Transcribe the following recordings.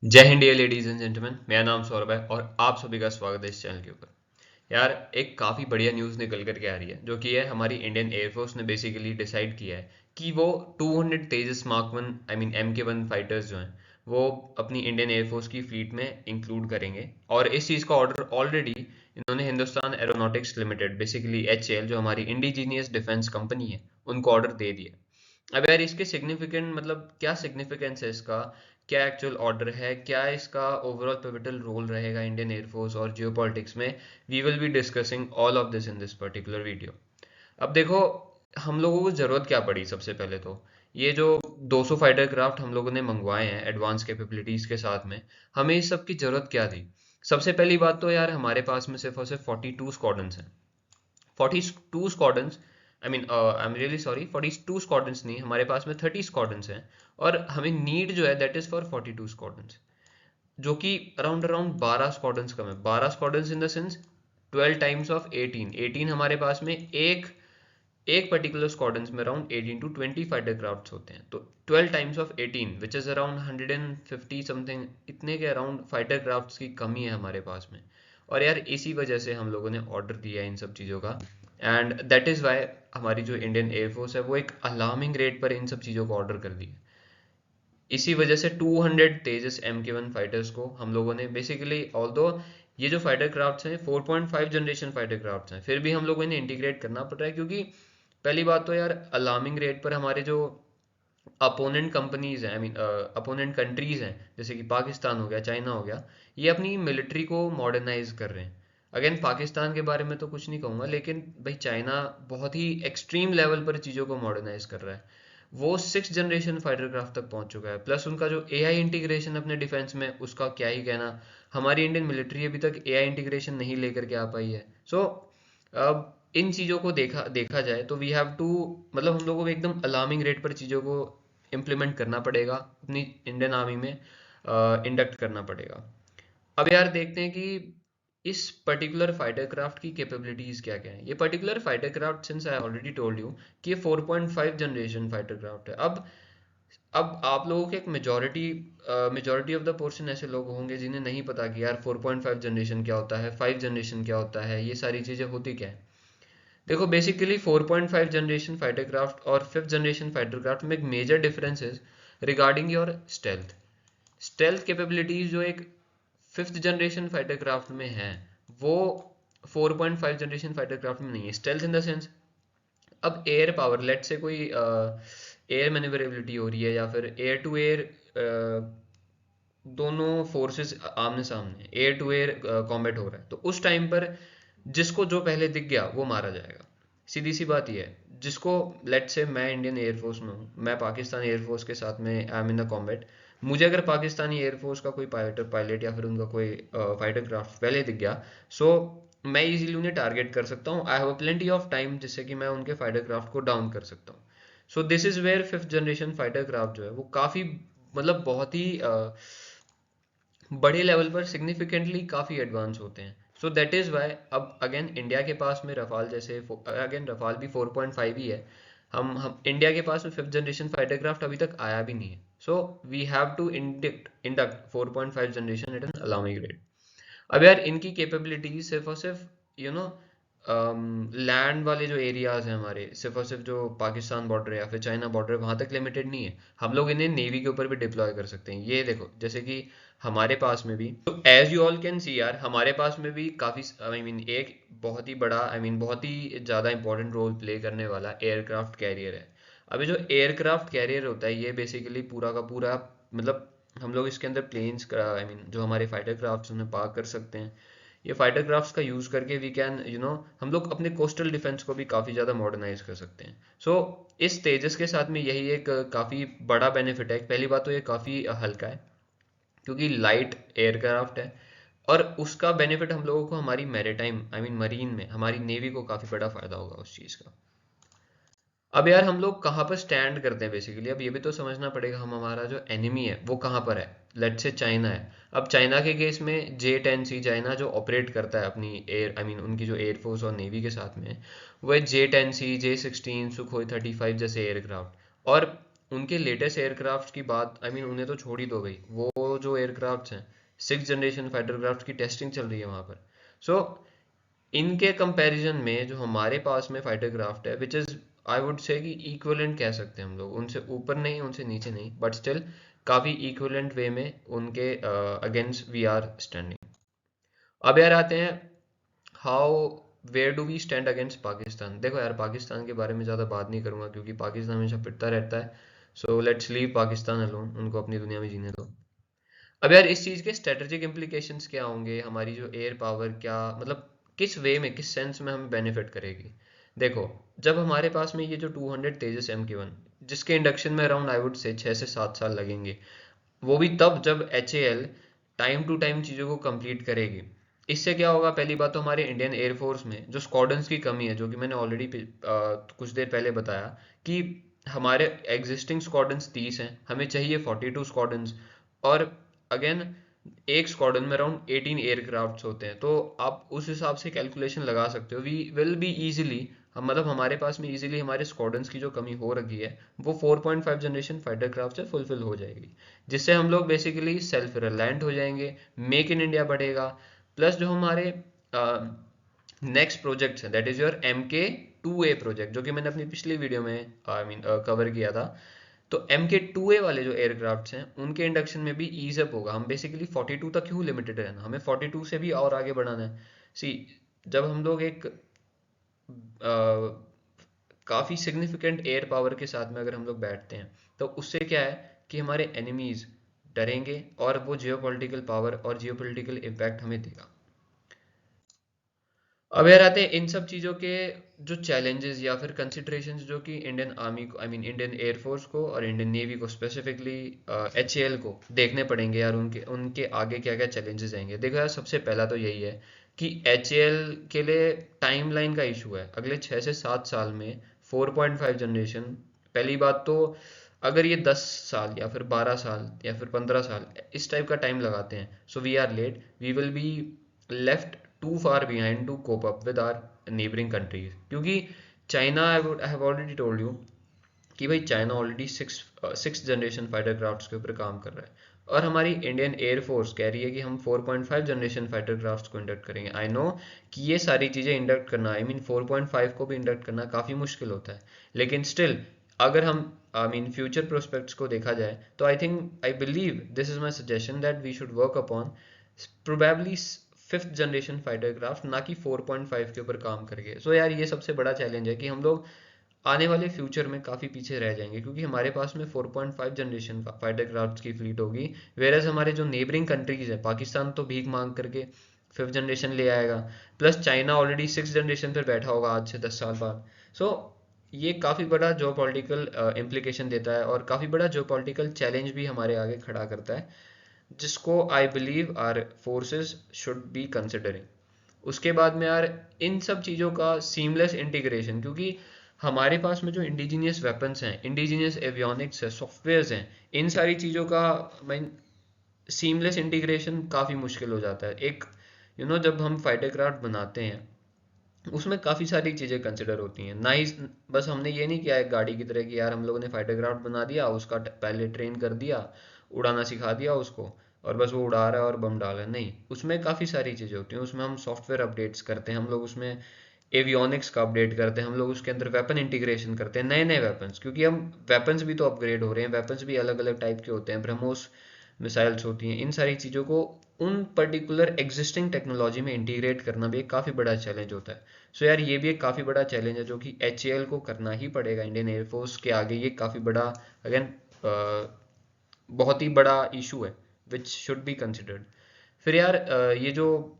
जय हिंद dear ladies and gentleman, मेरा नाम सौरभ है और आप सभी का स्वागत है इस चैनल के ऊपर। यार, एक काफ़ी बढ़िया न्यूज़ निकल करके आ रही है जो कि है हमारी इंडियन एयरफोर्स ने बेसिकली डिसाइड किया है कि वो 200 तेजस मार्क वन MK1 फाइटर्स जो हैं वो अपनी इंडियन एयरफोर्स की फ्लीट में इंक्लूड करेंगे। और इस चीज़ का ऑर्डर ऑलरेडी इन्होंने Hindustan aeronautics limited basically HAL जो हमारी इंडिजीनियस डिफेंस कंपनी है उनको ऑर्डर दे दिया। अब यार, इसके सिग्निफिकेंट मतलब क्या सिग्निफिकेंस है इसका, क्या एक्चुअल ऑर्डर है, क्या इसका ओवरऑल पिवटल रोल रहेगा इंडियन एयरफोर्स और जियोपॉलिटिक्स में, we will be discussing all of this in this particular video. अब देखो, हम लोगों को ज़रूरत क्या पड़ी। सबसे पहले तो ये जो 200 फाइटर क्राफ्ट हम लोगों ने मंगवाए हैं एडवांस कैपेबिलिटीज़ के साथ में, हमें इस सब की ज़रूरत क्या थी। सबसे पहली बात तो यार, हमारे पास में सिर्फ और सिर्फ 42 स्क्वाड्रंस हैं। 42 squadrons, I am really sorry, 42 squadrons नहीं, हमारे पास में 30 स्क्वाड्रंस हैं। और हमें नीड जो है दैट इज़ फॉर 42 स्क्वाड्रंस, जो कि अराउंड अराउंड 12 स्क्वाड्रंस कम है। 12 squadrons in the sense 12 times of 18। 18 हमारे पास में एक एक पर्टिकुलर स्क्वाड्रंस में अराउंड 18 टू 20 फाइटर क्राफ्ट्स होते हैं। तो 12 times of 18 which is around 150 something, इतने के अराउंड फाइटर क्राफ्ट्स की कमी है हमारे पास में। और यार, इसी वजह से हम लोगों ने ऑर्डर दिया है इन सब चीज़ों का। एंड दैट इज़ वाई हमारी जो इंडियन एयरफोर्स है वो एक अलार्मिंग रेट पर इन सब चीज़ों को ऑर्डर कर दी है। इसी वजह से 200 तेजस MK1 फाइटर्स को हम लोगों ने बेसिकली, ऑल्दो ये जो फाइटर क्राफ्ट्स हैं 4.5 जनरेशन फाइटर क्राफ्ट्स हैं, फिर भी हम लोगों ने इंटीग्रेट करना पड़ रहा है, क्योंकि पहली बात तो यार, अलार्मिंग रेट पर हमारे जो अपोनेंट कंपनीज हैं, अपोनेंट कंट्रीज हैं, जैसे कि पाकिस्तान हो गया, चाइना हो गया, ये अपनी मिलिट्री को मॉडर्नाइज कर रहे हैं। अगेन, पाकिस्तान के बारे में तो कुछ नहीं कहूँगा, लेकिन भाई चाइना बहुत ही एक्सट्रीम लेवल पर चीज़ों को मॉडर्नाइज कर रहा है। वो 6 जनरेशन फाइटर क्राफ्ट तक पहुंच चुका है, प्लस उनका जो AI इंटीग्रेशन अपने डिफेंस में, उसका क्या ही कहना। हमारी इंडियन मिलिट्री अभी तक AI इंटीग्रेशन नहीं लेकर के आ पाई है। सो अब इन चीज़ों को देखा देखा जाए तो वी हैव टू, मतलब हम लोगों को एकदम अलार्मिंग रेट पर चीज़ों को इम्प्लीमेंट करना पड़ेगा, अपनी इंडियन आर्मी में इंडक्ट करना पड़ेगा। अब यार, देखते हैं कि इस पर्टिकुलर फाइटर क्राफ्ट की कैपेबिलिटीज क्या क्या है। ये particular fighter craft, since I already told you कि ये 4.5 जनरेशन फाइटर क्राफ्ट है। अब आप लोगों के एक मेजोरिटी ऑफ द पोर्शन ऐसे लोग होंगे जिन्हें नहीं पता कि यार 4.5 जनरेशन क्या होता है, 5 जनरेशन क्या होता है, ये सारी चीज़ें होती क्या है। देखो, बेसिकली 4.5 जनरेशन फाइटर क्राफ्ट और 5th जनरेशन फाइटर क्राफ्ट में एक मेजर डिफरेंस है regarding your stealth. Stealth capabilities जो एक 5th जनरेशन फाइटर क्राफ्ट में है, वो 4.5 जनरेशन फाइटर क्राफ्ट में नहीं है। स्टेल्थ इन द सेंस, अब एयर पावर, लेट से कोई एयर मैन्यूवरेबिलिटी हो रही है या फिर एयर टू एयर, दोनों फोर्सेस आमने सामने एयर टू एयर कॉम्बैट हो रहा है, तो उस टाइम पर जिसको जो पहले दिख गया वो मारा जाएगा। सीधी सी बात यह है, जिसको, लेट से मैं इंडियन एयरफोर्स में हूँ, मैं पाकिस्तान एयरफोर्स के साथ में I am in the combat, मुझे अगर पाकिस्तानी एयरफोर्स का कोई पायलट या फिर उनका कोई फाइटर क्राफ्ट पहले दिख गया, सो मैं इजीली उन्हें टारगेट कर सकता हूँ। I have plenty of time जिससे कि मैं उनके फाइटर क्राफ्ट को डाउन कर सकता हूँ। So this is where 5th generation fighter craft जो है वो काफ़ी, मतलब बहुत ही बड़े लेवल पर सिग्निफिकेंटली काफ़ी एडवांस होते हैं। सो दैट इज़ वाई अब अगेन इंडिया के पास में रफाल जैसे, अगेन रफाल भी 4.5 ही है। हम इंडिया के पास में 5th जनरेशन फाइटर क्राफ्ट अभी तक आया भी नहीं है। So we have to induct 4.5 generation at an alarming rate. अब यार, इनकी कैपेबिलिटी सिर्फ और सिर्फ यू नो लैंड वाले जो एरियाज हैं हमारे, सिर्फ और सिर्फ जो पाकिस्तान बॉर्डर है या फिर चाइना बॉर्डर है वहां तक लिमिटेड नहीं है। हम लोग इन्हें नेवी के ऊपर भी डिप्लॉय कर सकते हैं। ये देखो, जैसे कि हमारे पास में भी, तो as you all can see यार, हमारे पास में भी काफ़ी एक बहुत ही बड़ा, बहुत ही ज़्यादा इंपॉर्टेंट रोल प्ले करने वाला एयरक्राफ्ट कैरियर है। अभी जो एयरक्राफ्ट कैरियर होता है ये बेसिकली पूरा का पूरा, मतलब हम लोग इसके अंदर प्लेन्स का, जो हमारे फाइटर क्राफ्ट्स उन्हें पार्क कर सकते हैं। ये फाइटर क्राफ्ट्स का यूज़ करके वी कैन हम लोग अपने कोस्टल डिफेंस को भी काफ़ी ज़्यादा मॉडर्नाइज कर सकते हैं। सो इस तेजस के साथ में यही एक काफ़ी बड़ा बेनिफिट है। पहली बात तो ये काफ़ी हल्का है, क्योंकि लाइट एयरक्राफ्ट है। और उसका बेनिफिट हम लोगों को हमारी मैरीटाइम, मरीन में हमारी नेवी को काफ़ी बड़ा फ़ायदा होगा उस चीज़ का। अब यार, हम लोग कहाँ पर स्टैंड करते हैं बेसिकली, अब ये भी तो समझना पड़ेगा, हम हमारा जो एनिमी है वो कहाँ पर है। लेट से चाइना है। अब चाइना के केस में J-10C, चाइना जो ऑपरेट करता है अपनी एयर, उनकी जो एयरफोर्स और नेवी के साथ में, वो है J-10C, J-16, सुखोई 35 जैसे एयरक्राफ्ट। और उनके लेटेस्ट एयरक्राफ्ट की बात, उन्हें तो छोड़ ही दो भाई, वो जो एयरक्राफ्ट हैं, 6th जनरेशन फाइटर क्राफ्ट की टेस्टिंग चल रही है वहाँ पर। सो इनके कंपैरिजन में जो हमारे पास में फाइटर क्राफ्ट है, which is I would say कि इक्विवेलेंट कह सकते हैं हम लोग, उनसे ऊपर नहीं उनसे नीचे नहीं, बट स्टिल काफ़ी इक्विवेलेंट वे में उनके अगेंस्ट वी आर स्टैंडिंग। अब यार आते हैं how where do we stand against Pakistan. देखो यार, पाकिस्तान के बारे में ज़्यादा बात नहीं करूँगा क्योंकि पाकिस्तान हमेशा पिटता रहता है। So let's leave Pakistan alone, उनको अपनी दुनिया में जीने दो। अब यार इस चीज़ के स्ट्रेटेजिक इम्प्लीकेशंस क्या होंगे, हमारी जो एयर पावर क्या मतलब किस वे में किस सेंस में हमें बेनिफिट करेगी। देखो, जब हमारे पास में ये जो 200 तेजस MK1 जिसके इंडक्शन में अराउंड आई वुड से 6 से 7 साल लगेंगे, वो भी तब जब HAL टाइम टू टाइम चीज़ों को कंप्लीट करेगी। इससे क्या होगा, पहली बात तो हमारे इंडियन एयरफोर्स में जो स्क्वाड्रंस की कमी है, जो कि मैंने ऑलरेडी कुछ देर पहले बताया कि हमारे एग्जिस्टिंग स्क्वाड्रंस 30 हैं, हमें चाहिए 42 स्क्वाड्रंस। और अगेन एक स्क्वाड्रन में अराउंड 18 एयरक्राफ्ट्स होते हैं, तो आप उस हिसाब से कैलकुलेशन लगा सकते हो। वी विल बी इजीली, हम मतलब हमारे पास में इजीली हमारे स्क्वाड्रंस की जो कमी हो रखी है वो 4.5 जनरेशन फाइटर क्राफ्ट से फुलफिल हो जाएगी, जिससे हम लोग बेसिकली सेल्फ रिलायंट हो जाएंगे, मेक इन इंडिया बढ़ेगा। प्लस जो हमारे नेक्स्ट प्रोजेक्ट्स हैं, that is your MK2A project, जो कि मैंने अपनी पिछली वीडियो में आई मीन कवर किया था। तो MK2A वाले जो एयरक्राफ्ट्स हैं उनके इंडक्शन में भी ईज अप होगा। हम बेसिकली 42 तक क्यों लिमिटेड रहना, हमें 42 से भी और आगे बढ़ाना है। सी, जब हम लोग एक काफ़ी सिग्निफिकेंट एयर पावर के साथ में अगर हम लोग बैठते हैं, तो उससे क्या है कि हमारे एनिमीज डरेंगे और वो जियोपॉलिटिकल पावर और जियोपॉलिटिकल इम्पैक्ट हमें देगा। अब यार आते हैं इन सब चीज़ों के जो चैलेंजेस या फिर कंसिडरेशंस जो कि इंडियन आर्मी को, आई मीन इंडियन एयरफोर्स को और इंडियन नेवी को स्पेसिफिकली HAL को देखने पड़ेंगे यार, उनके उनके आगे क्या क्या चैलेंजेस आएंगे। देखो यार, सबसे पहला तो यही है कि HAL के लिए टाइमलाइन का इशू है। अगले 6 से 7 साल में 4.5 जनरेशन, पहली बात तो अगर ये 10 साल या फिर 12 साल या फिर 15 साल इस टाइप का टाइम लगाते हैं, so we are late, we will be left too far behind to cope up with our neighbouring countries. क्योंकि China, I have already told you कि भाई China already six generation fighter crafts के ऊपर काम कर रहा है, और हमारी इंडियन एयरफोर्स कह रही है कि हम 4.5 जनरेशन फाइटर क्राफ्ट्स को इंडक्ट करेंगे। आई नो कि ये सारी चीज़ें इंडक्ट करना, आई मीन 4.5 को भी इंडक्ट करना काफ़ी मुश्किल होता है, लेकिन स्टिल अगर हम आई मीन फ्यूचर प्रोस्पेक्ट्स को देखा जाए तो I believe this is my suggestion that we should work upon probably 5th generation fighter craft, ना कि 4.5 के ऊपर काम करके। सो यार ये सबसे बड़ा चैलेंज है कि हम लोग आने वाले फ्यूचर में काफ़ी पीछे रह जाएंगे, क्योंकि हमारे पास में 4.5 जनरेशन फाइटर क्राफ्ट की फ्लीट होगी, वेरएज हमारे जो नेबरिंग कंट्रीज है, पाकिस्तान तो भीख मांग करके 5th जनरेशन ले आएगा, plus China already 6th generation पर बैठा होगा आज से 10 साल बाद। सो ये काफ़ी बड़ा जो पॉलिटिकल इम्प्लीकेशन देता है और काफ़ी बड़ा जो पॉलिटिकल चैलेंज भी हमारे आगे खड़ा करता है, जिसको I believe our forces should be considering. उसके बाद में यार इन सब चीज़ों का सीमलेस इंटीग्रेशन, क्योंकि हमारे पास में जो इंडिजीनियस वेपन्स हैं, इंडिजीनियस एवियोनिक्स है, सॉफ्टवेयर्स हैं, इन सारी चीज़ों का मीन सीमलेस इंटीग्रेशन काफ़ी मुश्किल हो जाता है। एक जब हम फाइटर क्राफ्ट बनाते हैं उसमें काफ़ी सारी चीज़ें कंसिडर होती हैं, ना ही बस हमने ये नहीं किया है गाड़ी की तरह कि यार हम लोगों ने फाइटर क्राफ्ट बना दिया, उसका पहले ट्रेन कर दिया, उड़ाना सिखा दिया उसको, और बस वो उड़ा रहा है और बम डाल रहा है। नहीं, उसमें काफ़ी सारी चीज़ें होती हैं, उसमें हम सॉफ्टवेयर अपडेट्स करते हैं, हम लोग उसमें एवियोनिक्स का अपडेट करते हैं, हम लोग उसके अंदर वेपन इंटीग्रेशन करते हैं, नए नए वेपन्स, क्योंकि हम वेपन्स भी तो अपग्रेड हो रहे हैं, वेपन्स भी अलग अलग टाइप के होते हैं, ब्रह्मोस मिसाइल्स होती हैं। इन सारी चीज़ों को उन पर्टिकुलर एग्जिस्टिंग टेक्नोलॉजी में इंटीग्रेट करना भी एक काफ़ी बड़ा चैलेंज होता है। सो यार ये भी एक काफ़ी बड़ा चैलेंज है जो कि HAL को करना ही पड़ेगा, इंडियन एयरफोर्स के आगे ये काफ़ी बड़ा अगेन बहुत ही बड़ा इशू है विच शुड बी कंसिडर्ड। फिर यार ये जो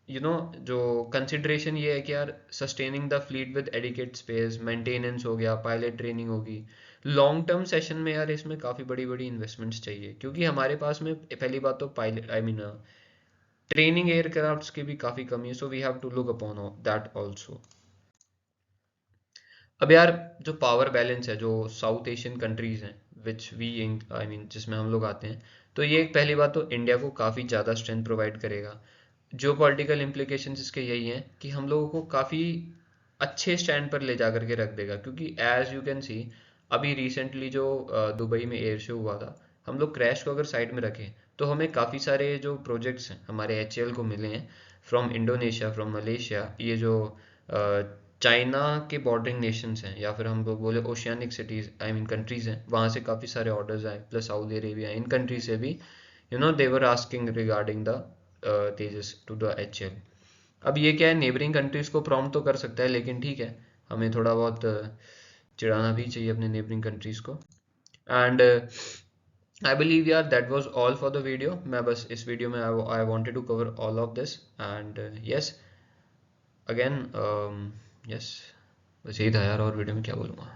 जो कंसिडरेशन ये है कि यार sustaining the fleet with adequate space, maintenance हो गया, पायलट ट्रेनिंग होगी, लॉन्ग टर्म सेशन में यार इसमें काफ़ी बड़ी बड़ी इन्वेस्टमेंट्स चाहिए, क्योंकि हमारे पास में पहली बात तो pilot I mean training aircrafts की भी काफ़ी कमी है, so we have to look upon that also. अब यार जो पावर बैलेंस है जो साउथ एशियन कंट्रीज हैं विच वी आई मीन जिसमें हम लोग आते हैं, तो ये पहली बात तो इंडिया को काफ़ी ज़्यादा स्ट्रेंथ प्रोवाइड करेगा। जो पॉलिटिकल इम्प्लीकेशन इसके यही हैं कि हम लोगों को काफ़ी अच्छे स्टैंड पर ले जा करके रख देगा, क्योंकि एज यू कैन सी अभी रिसेंटली जो दुबई में एयर शो हुआ था, हम लोग क्रैश को अगर साइड में रखें तो हमें काफ़ी सारे जो प्रोजेक्ट्स हैं हमारे HCL को मिले हैं फ्रॉम इंडोनेशिया, फ्रॉम मलेशिया, ये जो चाइना के बॉर्डरिंग नेशंस हैं या फिर हम लोग बोले oceanic cities I mean countries हैं, वहाँ से काफ़ी सारे ऑर्डर्स आए, प्लस सऊदी अरेबिया, इन कंट्री से भी they were asking regarding the Tejas to the HCL। अब ये क्या है, नेबरिंग कंट्रीज़ को प्रॉम्प्ट तो कर सकता है, लेकिन ठीक है हमें थोड़ा बहुत चिढ़ाना भी चाहिए अपने नेबरिंग कंट्रीज़ को। एंड आई बिलीव यार that was all for the video. मैं बस इस वीडियो में I wanted to cover all of this and yes again yes बस यही था यार, और वीडियो में क्या बोलूँगा।